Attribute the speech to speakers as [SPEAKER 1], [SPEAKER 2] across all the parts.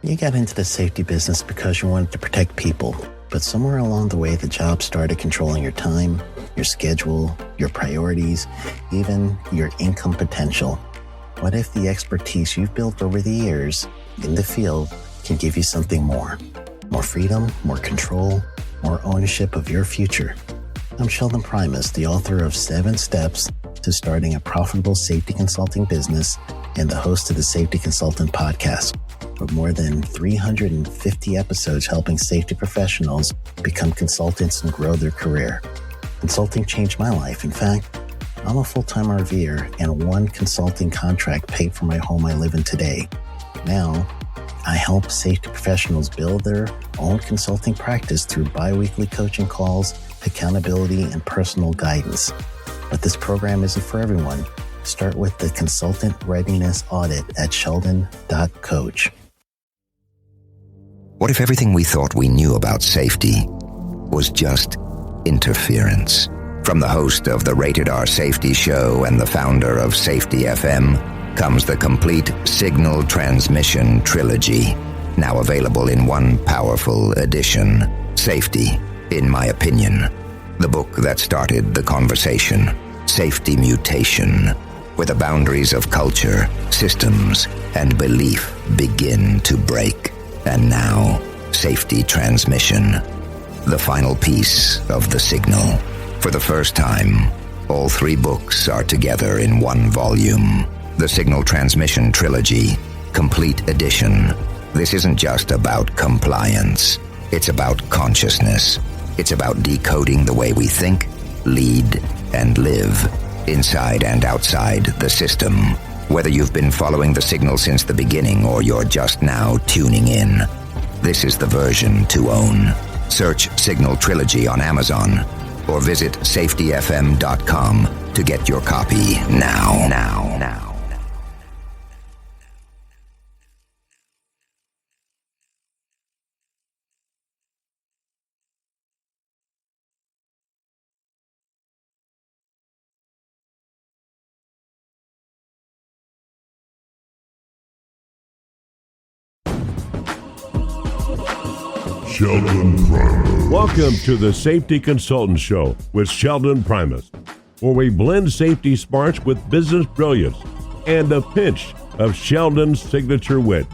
[SPEAKER 1] You got into the safety business because you wanted to protect people, but somewhere along the way, the job started controlling your time, your schedule, your priorities, even your income potential. What if the expertise you've built over the years in the field can give you something more? More freedom, more control, more ownership of your future. I'm Sheldon Primus, the author of 7 Steps to Starting a Profitable Safety Consulting Business and the host of the Safety Consultant Podcast, with more than 350 episodes helping safety professionals become consultants and grow their career. Consulting changed my life. In fact, I'm a full-time RVer, and one consulting contract paid for my home I live in today. Now, I help safety professionals build their own consulting practice through bi-weekly coaching calls, accountability, and personal guidance. But this program isn't for everyone. Start with the Consultant Readiness Audit at sheldon.coach.
[SPEAKER 2] What if everything we thought we knew about safety was just interference? From the host of the Rated R Safety Show and the founder of Safety FM comes the complete Signal Transmission Trilogy, now available in one powerful edition. Safety, in my opinion, the book that started the conversation. Safety Mutation, where the boundaries of culture, systems, and belief begin to break. And now, Safety Transmission, the final piece of the signal. For the first time, all 3 books are together in one volume. The Signal Transmission Trilogy, Complete Edition. This isn't just about compliance. It's about consciousness. It's about decoding the way we think, lead, and live, inside and outside the system. Whether you've been following the signal since the beginning or you're just now tuning in, this is the version to own. Search Signal Trilogy on Amazon or visit safetyfm.com to get your copy now.
[SPEAKER 3] Sheldon Primus.
[SPEAKER 4] Welcome to the Safety Consultant Show with Sheldon Primus, where we blend safety smarts with business brilliance and a pinch of Sheldon's signature wit.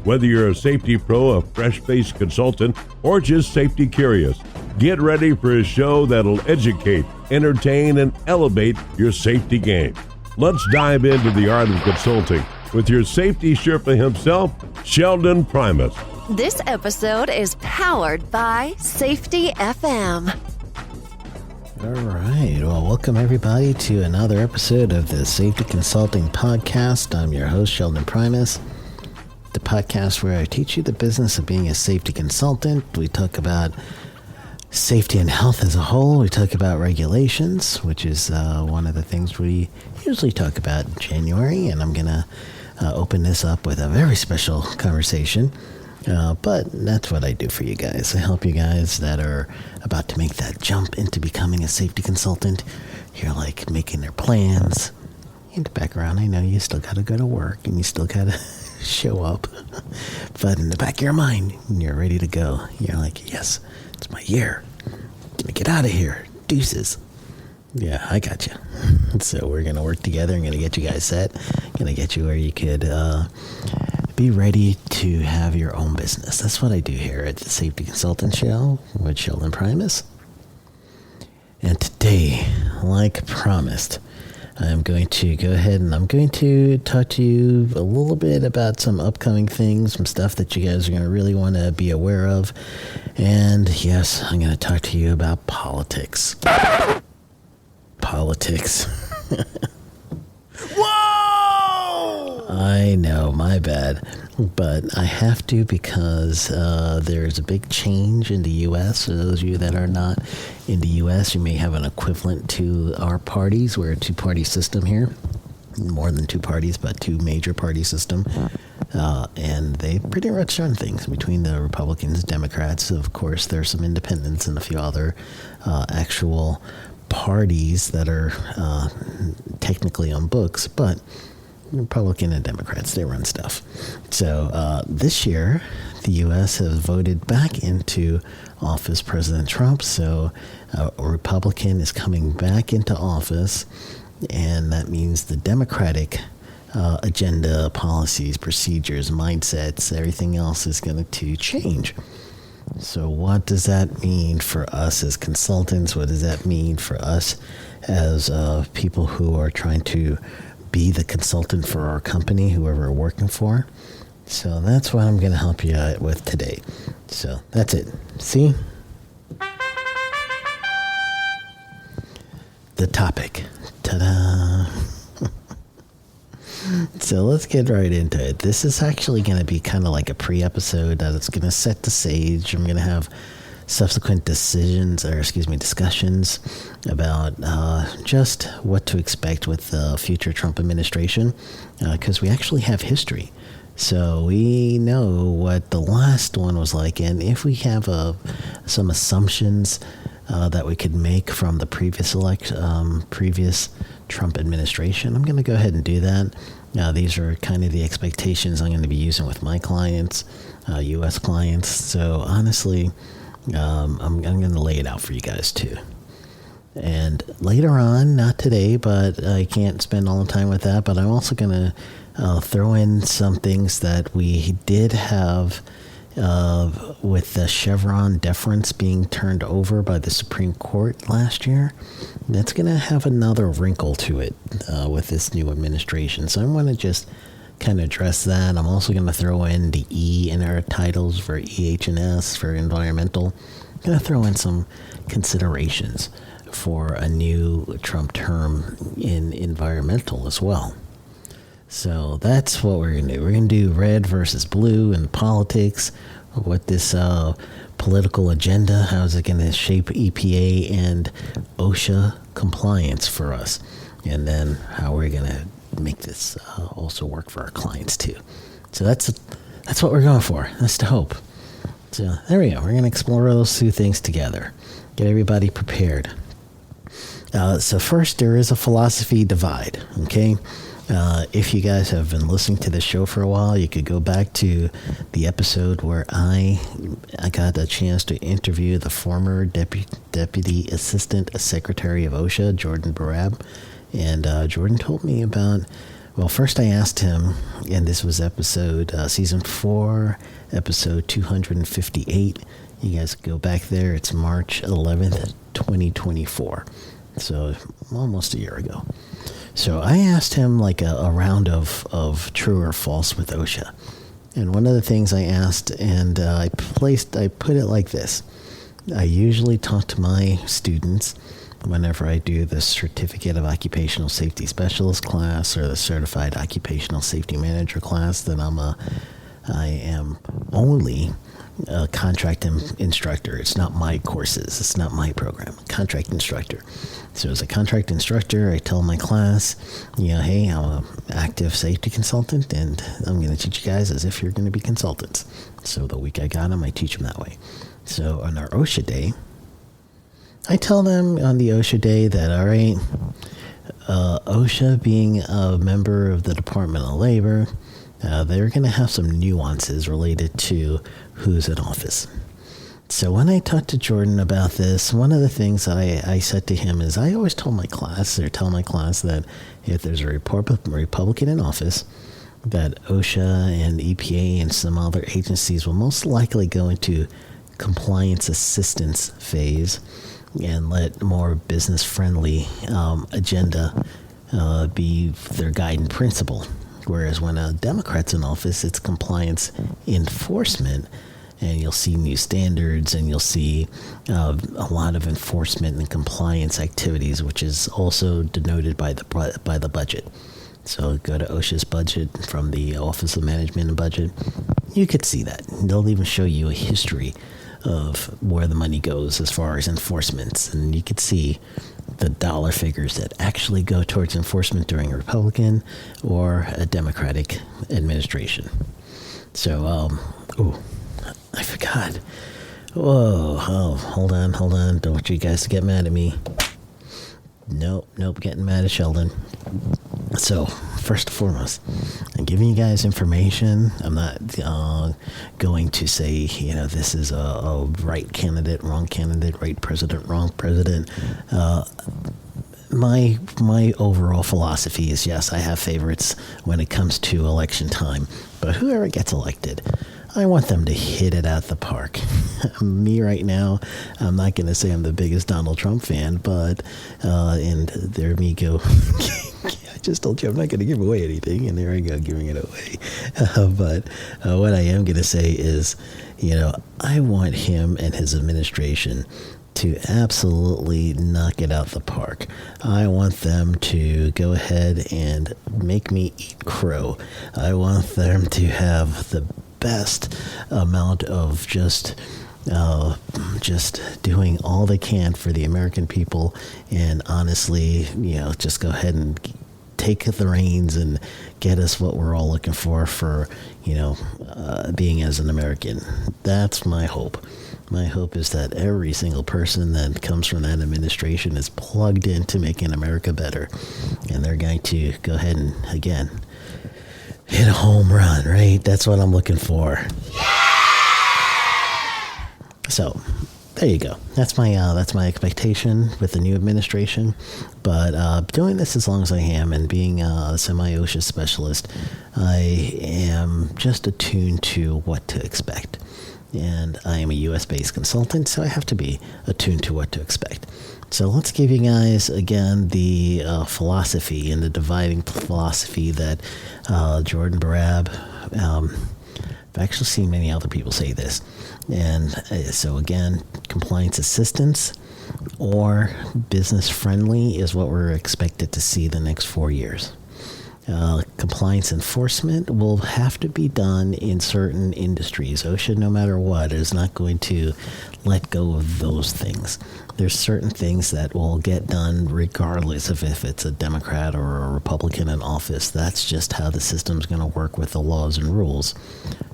[SPEAKER 4] Whether you're a safety pro, a fresh-faced consultant, or just safety curious, get ready for a show that'll educate, entertain, and elevate your safety game. Let's dive into the art of consulting with your safety Sherpa himself, Sheldon Primus.
[SPEAKER 5] This episode is powered by Safety FM.
[SPEAKER 1] All right. Well, welcome everybody to another episode of the Safety Consulting Podcast. I'm your host, Sheldon Primus, the podcast where I teach you the business of being a safety consultant. We talk about safety and health as a whole. We talk about regulations, which is one of the things we usually talk about in January, and I'm going to open this up with a very special conversation. But that's what I do for you guys. I help you guys that are about to make that jump into becoming a safety consultant. You're like making their plans. In the background, I know you still got to go to work and you still got to show up. But in the back of your mind, you're ready to go. You're like, yes, it's my year. Gonna get out of here. Deuces. Yeah, I got you. So we're going to work together. I'm going to get you guys set. Going to get you where you could be ready to have your own business. That's what I do here at the Safety Consultant Show with Sheldon Primus. And today, like promised, I'm going to go ahead and I'm going to talk to you a little bit about some upcoming things, some stuff that you guys are going to really want to be aware of. And yes, I'm going to talk to you about politics. Politics.
[SPEAKER 3] Whoa!
[SPEAKER 1] I know, my bad. But I have to because there's a big change in the U.S. For those of you that are not in the U.S., you may have an equivalent to our parties. We're a two-party system here. More than 2 parties, but 2 major party system. And they pretty much run things between the Republicans, Democrats. Of course, there's some independents and a few other actual parties that are technically on books, but Republican and Democrats, they run stuff. So this year, the U.S. has voted back into office President Trump. So a Republican is coming back into office, and that means the Democratic agenda, policies, procedures, mindsets, everything else is going to change. So what does that mean for us as consultants? What does that mean for us as people who are trying to be the consultant for our company, whoever we're working for? So that's what I'm going to help you out with today. So that's it. See? The topic. Ta-da! So let's get right into it. This is actually going to be kind of like a pre-episode that it's going to set the stage. I'm going to have subsequent discussions about just what to expect with the future Trump administration, because we actually have history. So we know what the last one was like, and if we have some assumptions that we could make from the previous Trump administration, I'm going to go ahead and do that. These are kind of the expectations I'm going to be using with my clients, U.S. clients. So honestly, I'm going to lay it out for you guys too. And later on, not today, but I can't spend all the time with that, but I'm also going to throw in some things that we did have with the Chevron deference being turned over by the Supreme Court last year. That's going to have another wrinkle to it with this new administration. So I'm going to just kind of address that. I'm also going to throw in the E in our titles for EH&S, for environmental. I'm going to throw in some considerations for a new Trump term in environmental as well. So that's what we're going to do. We're going to do red versus blue in politics, what this political agenda, how is it going to shape EPA and OSHA compliance for us, and then how we're going to make this also work for our clients too. So that's what we're going for. That's the hope. So there we go. We're going to explore those two things together. Get everybody prepared. So first, there is a philosophy divide, okay? If you guys have been listening to the show for a while, you could go back to the episode where I got a chance to interview the former Deputy Assistant Secretary of OSHA, Jordan Barab. And Jordan told me about, well, first I asked him, and this was episode, season 4, episode 258. You guys go back there. It's March 11th, 2024. So almost a year ago. So I asked him like a round of true or false with OSHA. And one of the things I asked, and I put it like this. I usually talk to my students whenever I do the Certificate of Occupational Safety Specialist class or the Certified Occupational Safety Manager class that I am only a contract instructor. It's not my courses. It's not my program. Contract instructor. So as a contract instructor, I tell my class, hey, I'm an active safety consultant, and I'm going to teach you guys as if you're going to be consultants. So the week I got them, I teach them that way. So on our OSHA day, I tell them on the OSHA day that, all right, OSHA being a member of the Department of Labor, they're going to have some nuances related to who's in office. So when I talked to Jordan about this, one of the things that I said to him is I always tell my class that if there's a Republican in office, that OSHA and EPA and some other agencies will most likely go into compliance assistance phase and let more business-friendly agenda be their guiding principle. Whereas when a Democrat's in office, it's compliance enforcement, and you'll see new standards, and you'll see a lot of enforcement and compliance activities, which is also denoted by the budget. So go to OSHA's budget from the Office of Management and Budget. You could see that. They'll even show you a history of where the money goes as far as enforcements, and you could see the dollar figures that actually go towards enforcement during a Republican or a Democratic administration. So, I forgot. Whoa, hold on. Don't want you guys to get mad at me. Nope, getting mad at Sheldon. So, first and foremost, I'm giving you guys information. I'm not going to say, this is a right candidate, wrong candidate, right president, wrong president. My overall philosophy is, yes, I have favorites when it comes to election time, but whoever gets elected, I want them to hit it at the park. Me right now, I'm not going to say I'm the biggest Donald Trump fan, but, and there me go. I just told you I'm not going to give away anything, and there I go, giving it away. But what I am going to say is, I want him and his administration to absolutely knock it out the park. I want them to go ahead and make me eat crow. I want them to have the best amount of just doing all they can for the American people, and honestly, just go ahead and take the reins and get us what we're all looking for being as an American. That's my hope. My hope is that every single person that comes from that administration is plugged into making America better, and they're going to go ahead and, again, hit a home run, right? That's what I'm looking for. So, there you go. That's my expectation with the new administration. But doing this as long as I am and being a semi-OSHA specialist, I am just attuned to what to expect. And I am a U.S.-based consultant, so I have to be attuned to what to expect. So let's give you guys, again, the philosophy and the dividing philosophy that Jordan Barab, I've actually seen many other people say this. And so, again, compliance assistance or business friendly is what we're expected to see the next 4 years. Compliance enforcement will have to be done in certain industries. OSHA, no matter what, is not going to let go of those things. There's certain things that will get done regardless of if it's a Democrat or a Republican in office. That's just how the system's going to work with the laws and rules.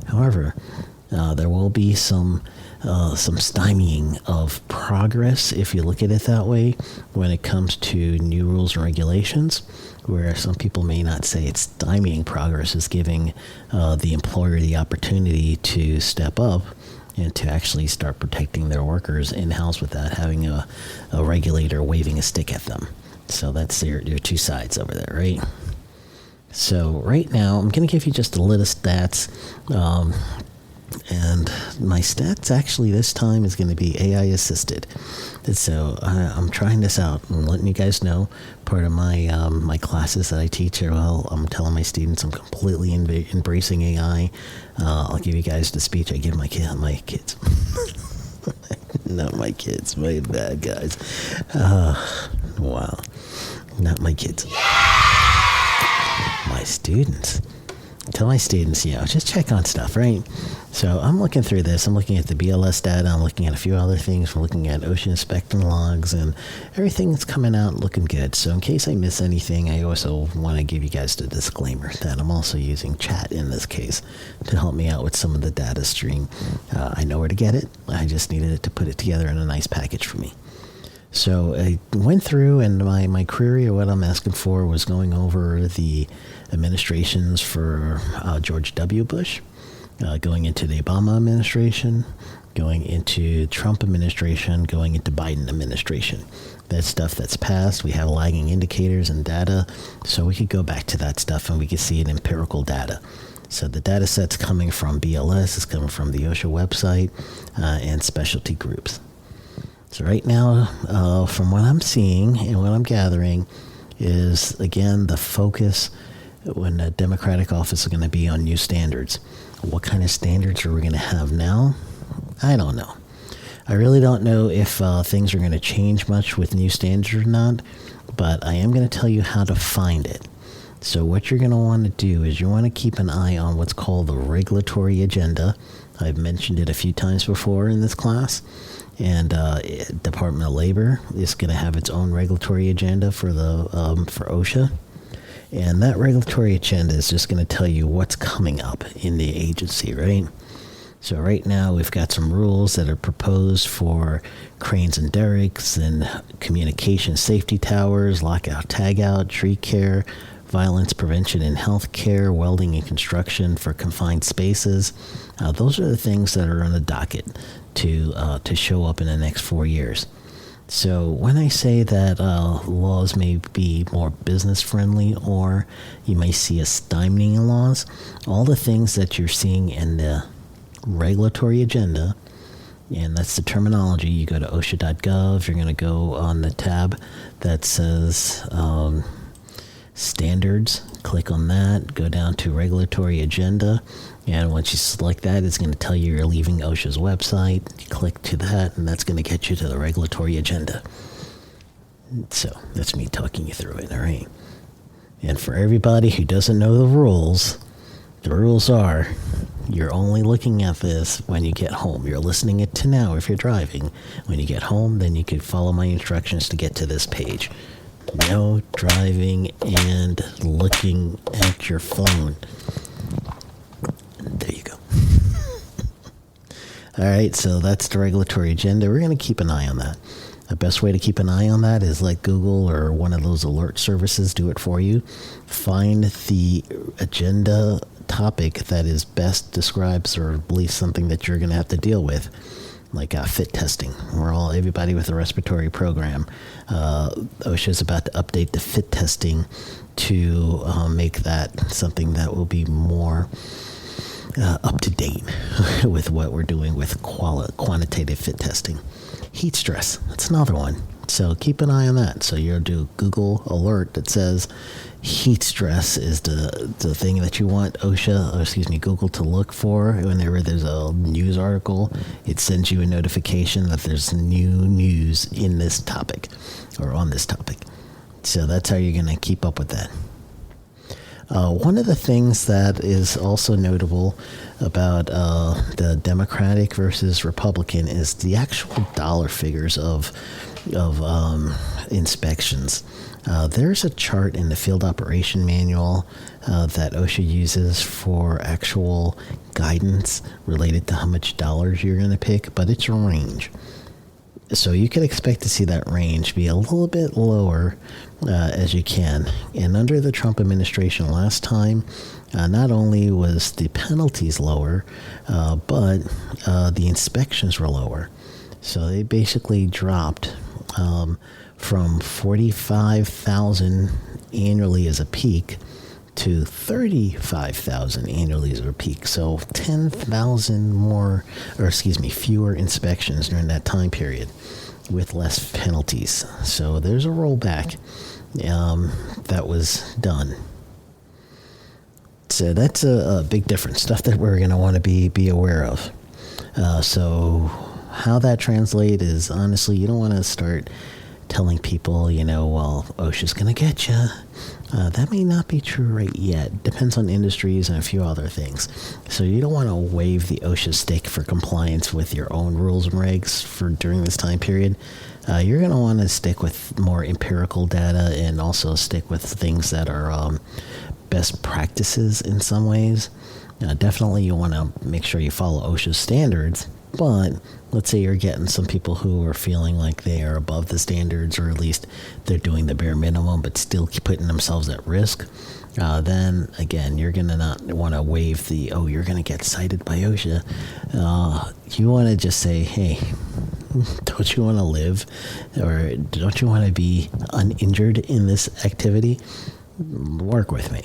[SPEAKER 1] However, there will be some stymieing of progress, if you look at it that way, when it comes to new rules and regulations, where some people may not say it's stymieing progress, is giving the employer the opportunity to step up and to actually start protecting their workers in-house without having a regulator waving a stick at them. So that's your two sides over there, right? So right now, I'm going to give you just a little stats. And my stats actually this time is going to be AI assisted. And so I'm trying this out. I'm letting you guys know. Part of my my classes that I teach, I'm telling my students I'm completely embracing AI. I'll give you guys the speech I give my kids. Not my kids, my bad guys. Wow, not my kids. My students. Tell my students, just check on stuff, right? So I'm looking through this. I'm looking at the BLS data. I'm looking at a few other things. We're looking at OSHA inspection logs, and everything's coming out looking good. So in case I miss anything, I also want to give you guys the disclaimer that I'm also using chat in this case to help me out with some of the data stream. I know where to get it. I just needed it to put it together in a nice package for me. So I went through, and my query, or what I'm asking for, was going over the administrations for George W. Bush, going into the Obama administration, going into Trump administration, going into Biden administration. That's stuff that's passed. We have lagging indicators and data, so we could go back to that stuff and we could see it in empirical data. So the data set's coming from BLS, it's coming from the OSHA website, and specialty groups. So right now, from what I'm seeing and what I'm gathering, is, again, the focus when the Democratic office is going to be on new standards. What kind of standards are we going to have now? I don't know. I really don't know if things are going to change much with new standards or not, but I am going to tell you how to find it. So what you're going to want to do is you want to keep an eye on what's called the regulatory agenda. I've mentioned it a few times before in this class. And Department of Labor is going to have its own regulatory agenda for OSHA. And that regulatory agenda is just going to tell you what's coming up in the agency, right? So right now we've got some rules that are proposed for cranes and derricks and communication safety towers, lockout, tagout, tree care, violence prevention in healthcare, welding and construction for confined spaces. Those are the things that are on the docket to show up in the next 4 years. So when I say that laws may be more business friendly, or you may see a stymieing in laws, all the things that you're seeing in the regulatory agenda, and that's the terminology. You go to OSHA.gov, you're going to go on the tab that says standards, click on that, go down to regulatory agenda, and once you select that, it's going to tell you you're leaving OSHA's website. You click to that, and that's going to get you to the regulatory agenda. So that's me talking you through it, all right? And for everybody who doesn't know the rules are you're only looking at this when you get home. You're listening it to now if you're driving. When you get home, then you can follow my instructions to get to this page. No driving and looking at your phone. There you go. All right, so that's the regulatory agenda. We're going to keep an eye on that. The best way to keep an eye on that is let Google or one of those alert services do it for you. Find the agenda topic that is best describes or believes something that you're going to have to deal with, like fit testing. Everybody with a respiratory program. OSHA is about to update the fit testing to make that something that will be more up to date with what we're doing with quantitative fit testing. Heat stress, that's another one. So keep an eye on that. So you'll do Google alert that says heat stress is the thing that you want Google to look for whenever there's a news article. It sends you a notification that there's new news in this topic or on this topic. So that's how you're going to keep up with that. One of the things that is also notable about the Democratic versus Republican is the actual dollar figures of inspections. There's a chart in the field operation manual that OSHA uses for actual guidance related to how much dollars you're going to pick, but it's a range. So you can expect to see that range be a little bit lower as you can. And under the Trump administration last time, not only was the penalties lower, but the inspections were lower. So they basically dropped from 45,000 annually as a peak to 35,000 annually as a peak. So 10,000 fewer inspections during that time period with less penalties. So there's a rollback that was done. So that's a big difference, stuff that we're going to want to be aware of. So how that translates is, honestly, you don't want to start telling people, OSHA's going to get you. That may not be true right yet. Depends on industries and a few other things. So you don't want to wave the OSHA stick for compliance with your own rules and regs for during this time period. You're going to want to stick with more empirical data and also stick with things that are best practices in some ways. Definitely you want to make sure you follow OSHA standards, but let's say you're getting some people who are feeling like they are above the standards, or at least they're doing the bare minimum but still putting themselves at risk. Then again, you're going to not want to wave you're going to get cited by OSHA. You want to just say, hey, don't you want to live, or don't you want to be uninjured in this activity? Work with me.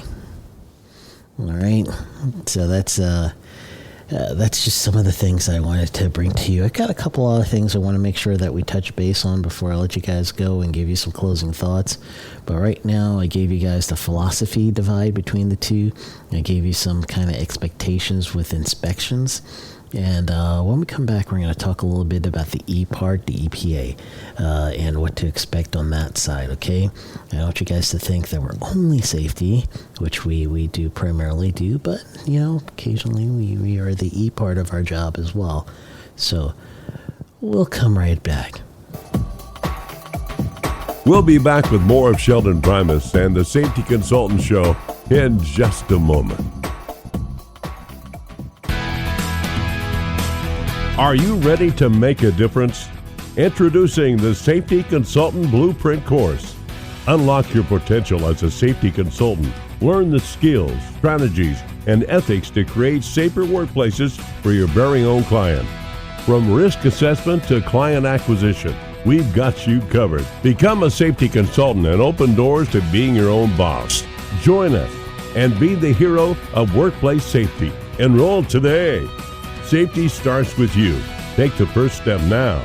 [SPEAKER 1] All right. So that's just some of the things I wanted to bring to you. I got a couple other things I want to make sure that we touch base on before I let you guys go and give you some closing thoughts. But right now, I gave you guys the philosophy divide between the two. I gave you some kind of expectations with inspections. And when we come back, we're going to talk a little bit about the E part, the EPA, and what to expect on that side, okay? I want you guys to think that we're only safety, which we do primarily do, but, occasionally we are the E part of our job as well. So we'll come right back.
[SPEAKER 4] We'll be back with more of Sheldon Primus and the Safety Consultant Show in just a moment. Are you ready to make a difference? Introducing the Safety Consultant Blueprint course. Unlock your potential as a safety consultant. Learn the skills, strategies, and ethics to create safer workplaces for your very own client. From risk assessment to client acquisition, we've got you covered. Become a safety consultant and open doors to being your own boss. Join us and be the hero of workplace safety. Enroll today. Safety starts with you. Take the first step now.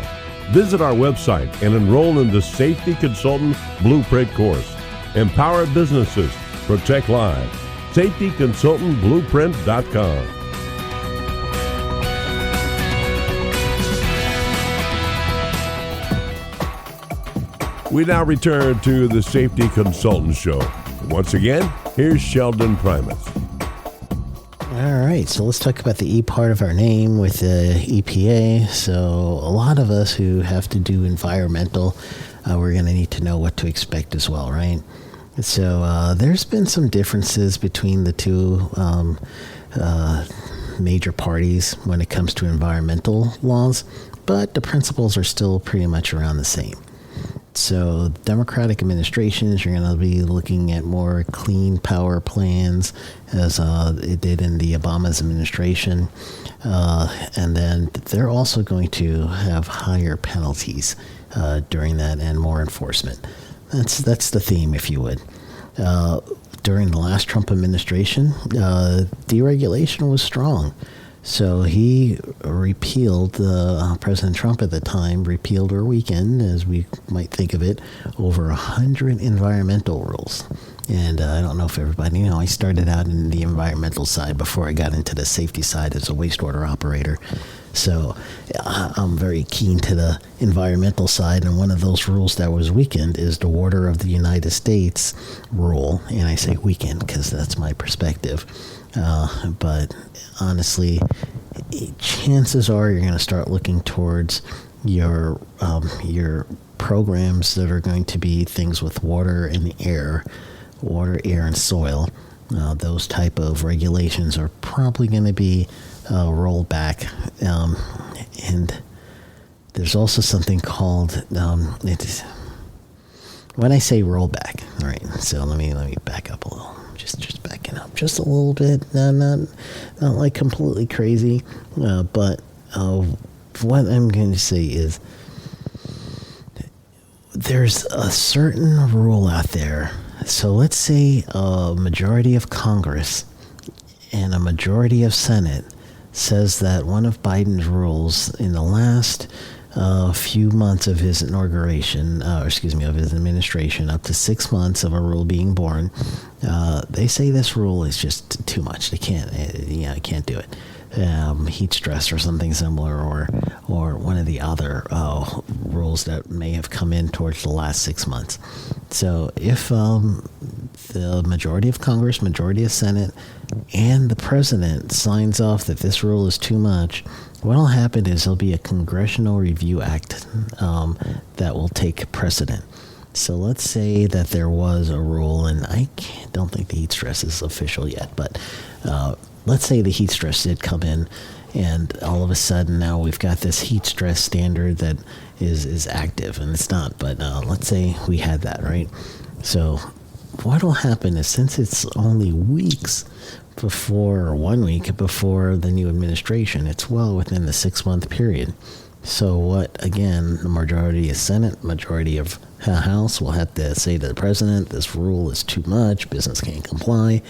[SPEAKER 4] Visit our website and enroll in the Safety Consultant Blueprint course. Empower businesses. Protect lives. SafetyConsultantBlueprint.com. We now return to the Safety Consultant Show. Once again, here's Sheldon Primus.
[SPEAKER 1] All right, so let's talk about the E part of our name with the EPA. So a lot of us who have to do environmental, we're going to need to know what to expect as well, right? So there's been some differences between the two major parties when it comes to environmental laws, but the principles are still pretty much around the same. So Democratic administrations are going to be looking at more clean power plans, as it did in the Obama's administration. And then they're also going to have higher penalties during that and more enforcement. That's the theme, if you would. During the last Trump administration, deregulation was strong. So he repealed, President Trump at the time repealed or weakened, as we might think of it, over 100 environmental rules. And I don't know if everybody I started out in the environmental side before I got into the safety side as a wastewater operator. So I'm very keen to the environmental side, and one of those rules that was weakened is the Water of the United States rule. And I say weakened because that's my perspective. But honestly, chances are you're going to start looking towards your programs that are going to be things with water and air, and soil. Those type of regulations are probably going to be rollback. And there's also something called when I say rollback. All right, so let me back up a little. Just backing up just a little bit, not like completely crazy, but what I'm going to say is there's a certain rule out there. So let's say a majority of Congress and a majority of Senate says that one of Biden's rules in the last few months of his inauguration, of his administration, up to 6 months of a rule being born, they say this rule is just too much. They can't do it. Heat stress or something similar, or one of the other rules that may have come in towards the last 6 months. So if the majority of Congress, majority of Senate, and the president signs off that this rule is too much, what will happen is there'll be a Congressional Review Act that will take precedent. So let's say that there was a rule, and I don't think the heat stress is official yet, but let's say the heat stress did come in, and all of a sudden now we've got this heat stress standard that is active, and it's not, but let's say we had that, right? So what will happen is, since it's only weeks before, or 1 week before the new administration, it's well within the 6 month period. So what, again, the majority of Senate, majority of House will have to say to the president, this rule is too much, business can't comply.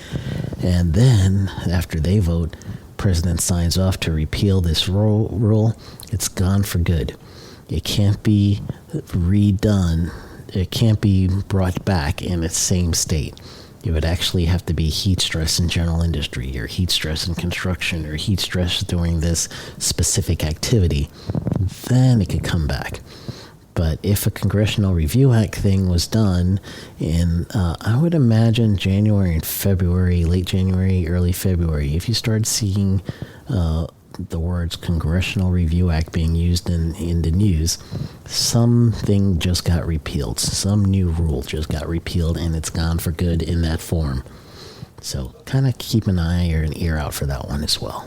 [SPEAKER 1] And then after they vote, president signs off to repeal this rule, it's gone for good. It can't be redone. It can't be brought back in its same state. It would actually have to be heat stress in general industry, or heat stress in construction, or heat stress during this specific activity. Then it could come back. But if a Congressional Review Act thing was done in, I would imagine January and February, late January, early February, if you start seeing the words Congressional Review Act being used in the news, something just got repealed. Some new rule just got repealed, and it's gone for good in that form. So kind of keep an eye or an ear out for that one as well.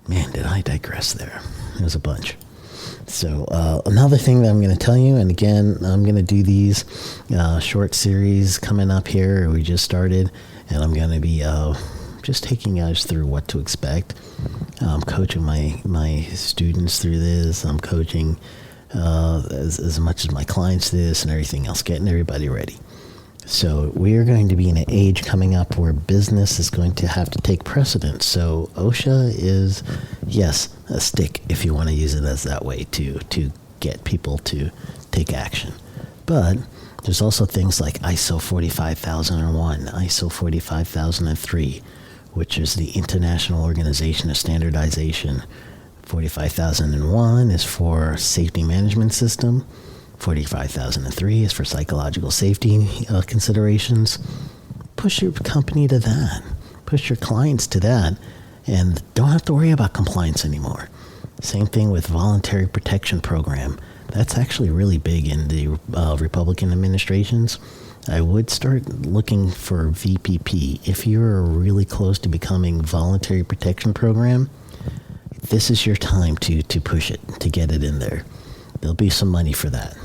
[SPEAKER 1] Man, did I digress there. There's a bunch. So another thing that I'm going to tell you, and again, I'm going to do these short series coming up here. We just started, and I'm going to be just taking you guys through what to expect. I'm coaching my students through this. I'm coaching as much as my clients do this and everything else, getting everybody ready. So we are going to be in an age coming up where business is going to have to take precedence. So OSHA is, yes, a stick if you want to use it as that way to get people to take action. But there's also things like ISO 45001, ISO 45003, which is the International Organization of Standardization. 45001 is for safety management system. 45003 is for psychological safety considerations. Push your company to that. Push your clients to that. And don't have to worry about compliance anymore. Same thing with voluntary protection program. That's actually really big in the Republican administrations. I would start looking for VPP. If you're really close to becoming voluntary protection program, this is your time to push it, to get it in there. There'll be some money for that.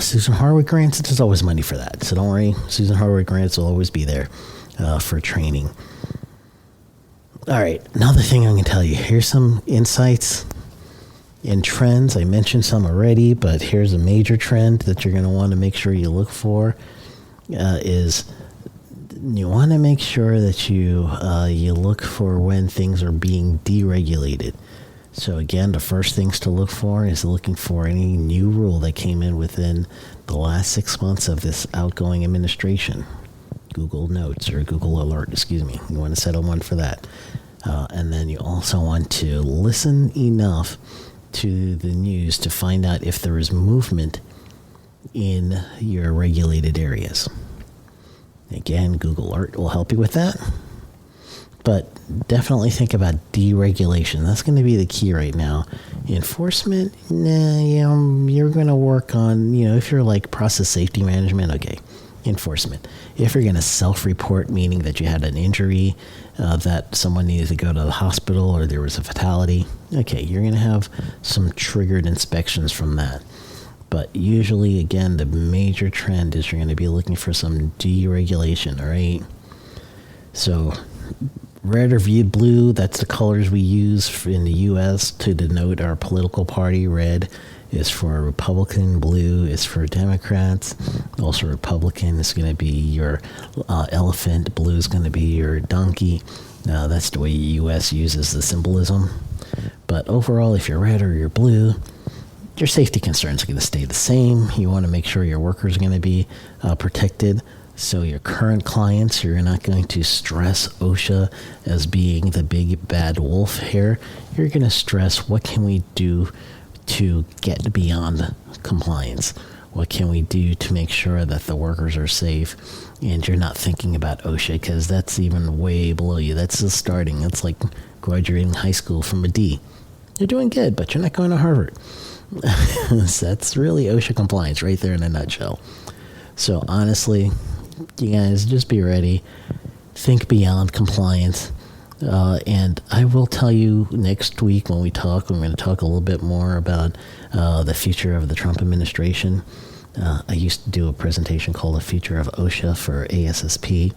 [SPEAKER 1] Susan Harwood grants, there's always money for that. So don't worry, Susan Harwood grants will always be there for training. All right, another thing I'm going to tell you. Here's some insights and trends. I mentioned some already, but here's a major trend that you're going to want to make sure you look for is you want to make sure that you look for when things are being deregulated. So again, the first things to look for is looking for any new rule that came in within the last 6 months of this outgoing administration. Google Notes or Google Alert, excuse me. You want to set one for that. And then you also want to listen enough to the news to find out if there is movement in your regulated areas. Again, Google Alert will help you with that. But definitely think about deregulation. That's going to be the key right now. Enforcement, you're going to work on, if you're like process safety management, okay, enforcement. If you're going to self-report, meaning that you had an injury, that someone needed to go to the hospital or there was a fatality, okay, you're going to have some triggered inspections from that. But usually, again, the major trend is you're going to be looking for some deregulation, all right? So red or viewed blue, that's the colors we use in the U.S. to denote our political party. Red is for Republican, blue is for Democrats. Also Republican is going to be your elephant, blue is going to be your donkey. That's the way the U.S. uses the symbolism. But overall, if you're red or you're blue, your safety concerns are going to stay the same. You want to make sure your workers are going to be protected. So your current clients, you're not going to stress OSHA as being the big bad wolf here. You're going to stress what can we do to get beyond compliance? What can we do to make sure that the workers are safe? And you're not thinking about OSHA because that's even way below you. That's just starting. It's like graduating high school from a D. You're doing good, but you're not going to Harvard. So that's really OSHA compliance right there in a nutshell. So honestly, you guys just be ready. Think beyond compliance. And I will tell you next week when we talk, we're going to talk a little bit more about the future of the Trump administration. I used to do a presentation called The Future of OSHA for ASSP.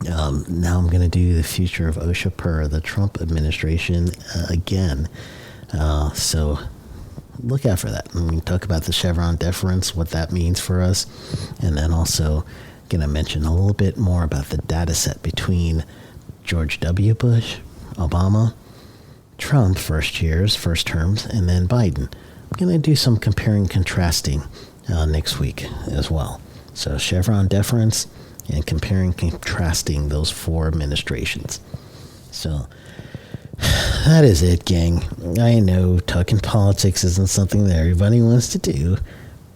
[SPEAKER 1] Now I'm going to do the future of OSHA per the Trump administration again. So look out for that. I'm going to talk about the Chevron deference, what that means for us, and then also going to mention a little bit more about the data set between George W. Bush, Obama, Trump, first terms, and then Biden. I'm going to do some comparing and contrasting next week as well. So Chevron deference and comparing and contrasting those four administrations. So that is it, gang. I know talking politics isn't something that everybody wants to do,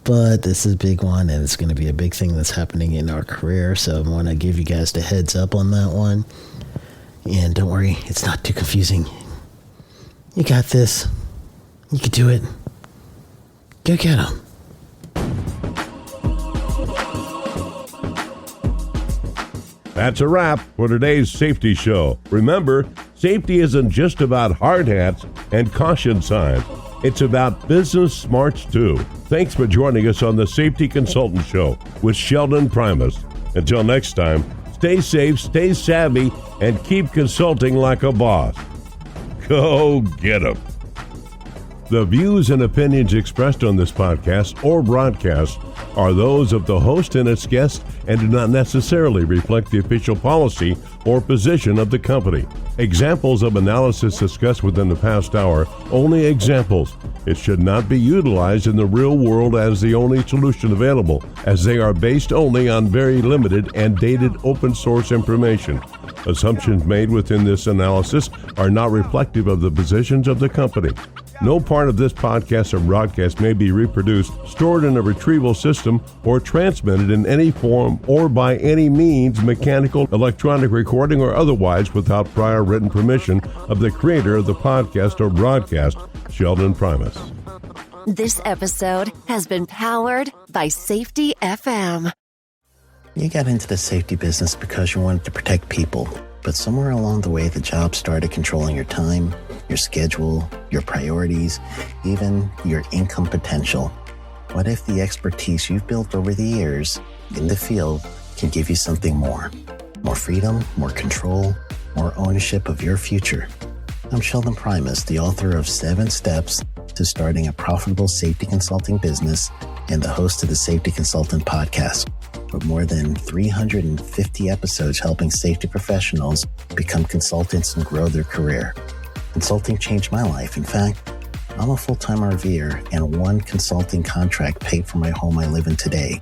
[SPEAKER 1] but this is a big one, and it's going to be a big thing that's happening in our career, so I want to give you guys the heads up on that one. And don't worry, it's not too confusing. You got this. You can do it. Go get them.
[SPEAKER 4] That's a wrap for today's safety show. Remember, safety isn't just about hard hats and caution signs. It's about business smarts too. Thanks for joining us on the Safety Consultant Show with Sheldon Primus. Until next time, stay safe, stay savvy, and keep consulting like a boss. Go get 'em. The views and opinions expressed on this podcast or broadcast are those of the host and its guests and do not necessarily reflect the official policy or position of the company. Examples of analysis discussed within the past hour, only examples. It should not be utilized in the real world as the only solution available, as they are based only on very limited and dated open source information. Assumptions made within this analysis are not reflective of the positions of the company. No part of this podcast or broadcast may be reproduced, stored in a retrieval system, or transmitted in any form or by any means, mechanical, electronic recording, or otherwise without prior written permission of the creator of the podcast or broadcast, Sheldon Primus.
[SPEAKER 5] This episode has been powered by Safety FM.
[SPEAKER 1] You got into the safety business because you wanted to protect people, but somewhere along the way, the job started controlling your time, your schedule, your priorities, even your income potential. What if the expertise you've built over the years in the field can give you something more? More freedom, more control, more ownership of your future. I'm Sheldon Primus, the author of 7 Steps to Starting a Profitable Safety Consulting Business and the host of the Safety Consultant Podcast, with more than 350 episodes helping safety professionals become consultants and grow their career. Consulting changed my life. In fact, I'm a full-time RVer, and one consulting contract paid for my home I live in today.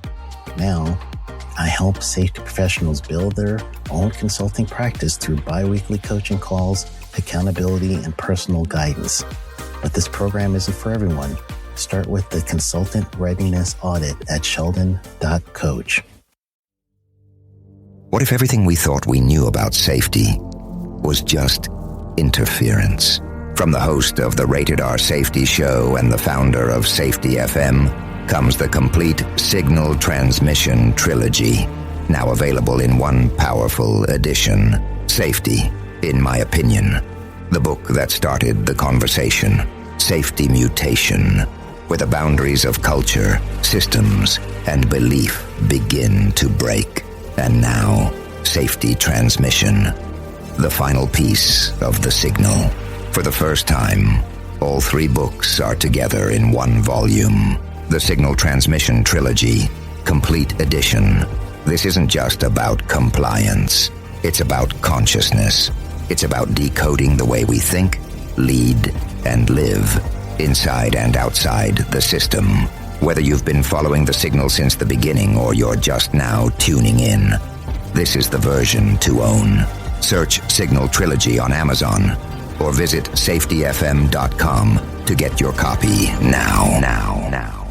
[SPEAKER 1] Now, I help safety professionals build their own consulting practice through bi-weekly coaching calls, accountability, and personal guidance. But this program isn't for everyone. Start with the Consultant Readiness Audit at sheldon.coach.
[SPEAKER 2] What if everything we thought we knew about safety was just interference? From the host of the Rated R Safety Show and the founder of Safety FM comes the complete signal transmission trilogy, now available in one powerful edition. Safety, in my opinion, the book that started the conversation. Safety Mutation, where the boundaries of culture, systems, and belief begin to break. And now, Safety Transmission, the final piece of the signal. For the first time, all 3 books are together in one volume. The Signal Transmission Trilogy, Complete Edition. This isn't just about compliance. It's about consciousness. It's about decoding the way we think, lead, and live, inside and outside the system. Whether you've been following the signal since the beginning or you're just now tuning in, this is the version to own. Search Signal Trilogy on Amazon or visit safetyfm.com to get your copy now.